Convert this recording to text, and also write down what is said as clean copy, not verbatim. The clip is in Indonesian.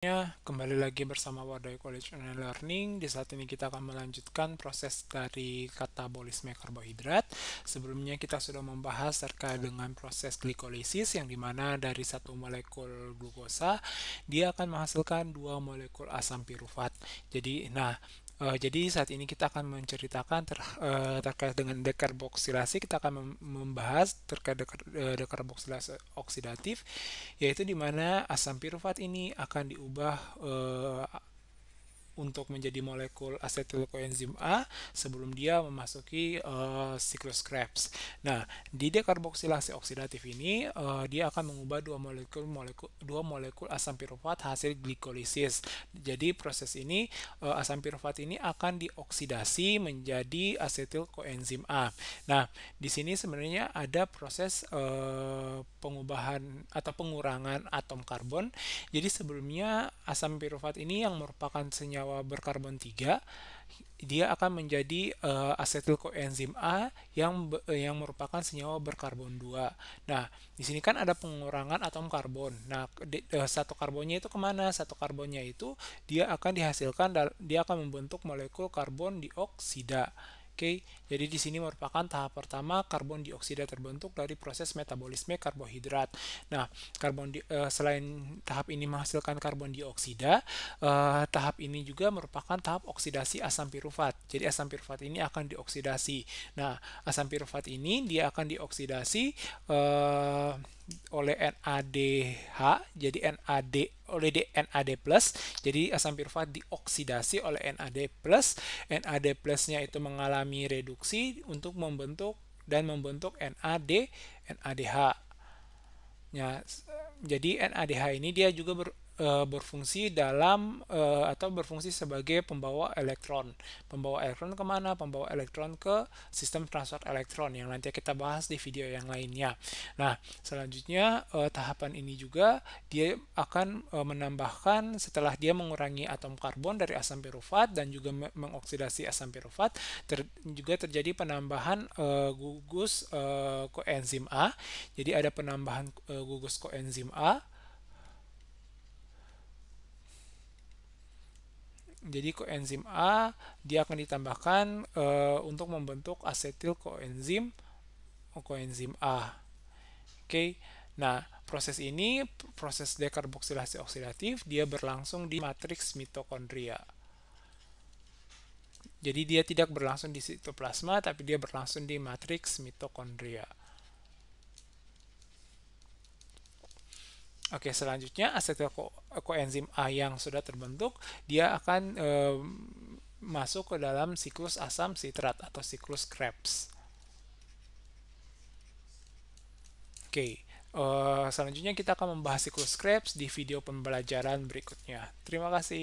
Kembali lagi bersama Wadai College Online Learning. Di saat ini kita akan melanjutkan proses dari katabolisme karbohidrat. Sebelumnya kita sudah membahas terkait dengan proses glikolisis yang dimana dari satu molekul glukosa dia akan menghasilkan dua molekul asam pirufat. Jadi saat ini kita akan menceritakan terkait dengan dekarboksilasi. Kita akan membahas terkait dekarboksilasi oksidatif, yaitu di mana asam pirufat ini akan diubah untuk menjadi molekul asetil koenzim A sebelum dia memasuki siklus Krebs. Nah, di dekarboksilasi oksidatif ini dia akan mengubah dua molekul asam pirufat hasil glikolisis. Jadi proses ini asam pirufat ini akan dioksidasi menjadi asetil koenzim A. Nah, di sini sebenarnya ada proses pengubahan atau pengurangan atom karbon. Jadi sebelumnya asam pirufat ini yang merupakan senyawa berkarbon 3, dia akan menjadi asetil koenzim A yang merupakan senyawa berkarbon 2. Nah, di sini kan ada pengurangan atom karbon. Nah, satu karbonnya itu kemana? Satu karbonnya itu dia akan dia akan membentuk molekul karbon dioksida. Oke, jadi di sini merupakan tahap pertama karbon dioksida terbentuk dari proses metabolisme karbohidrat. Nah, selain tahap ini menghasilkan karbon dioksida, tahap ini juga merupakan tahap oksidasi asam pirufat. Jadi asam pirufat ini akan dioksidasi. Nah, asam pirufat ini dia akan dioksidasi oleh NADH, jadi NAD plus. Jadi asam pirufat dioksidasi oleh NAD plus. NAD plusnya itu mengalami reduksi untuk membentuk NADH. Ya, jadi NADH ini dia juga berfungsi atau berfungsi sebagai pembawa elektron kemana? Pembawa elektron ke sistem transfer elektron yang nanti kita bahas di video yang lainnya. Nah, selanjutnya tahapan ini juga dia akan menambahkan, setelah dia mengurangi atom karbon dari asam pirufat dan juga mengoksidasi asam pirufat, juga terjadi penambahan gugus koenzim A. Jadi ada penambahan gugus koenzim A. Jadi koenzim A dia akan ditambahkan untuk membentuk asetil koenzim A. Oke. Nah, proses dekarboksilasi oksidatif dia berlangsung di matriks mitokondria. Jadi dia tidak berlangsung di sitoplasma, tapi dia berlangsung di matriks mitokondria. Oke, selanjutnya asetil koenzim A yang sudah terbentuk, dia akan masuk ke dalam siklus asam sitrat atau siklus Krebs. Oke, selanjutnya kita akan membahas siklus Krebs di video pembelajaran berikutnya. Terima kasih.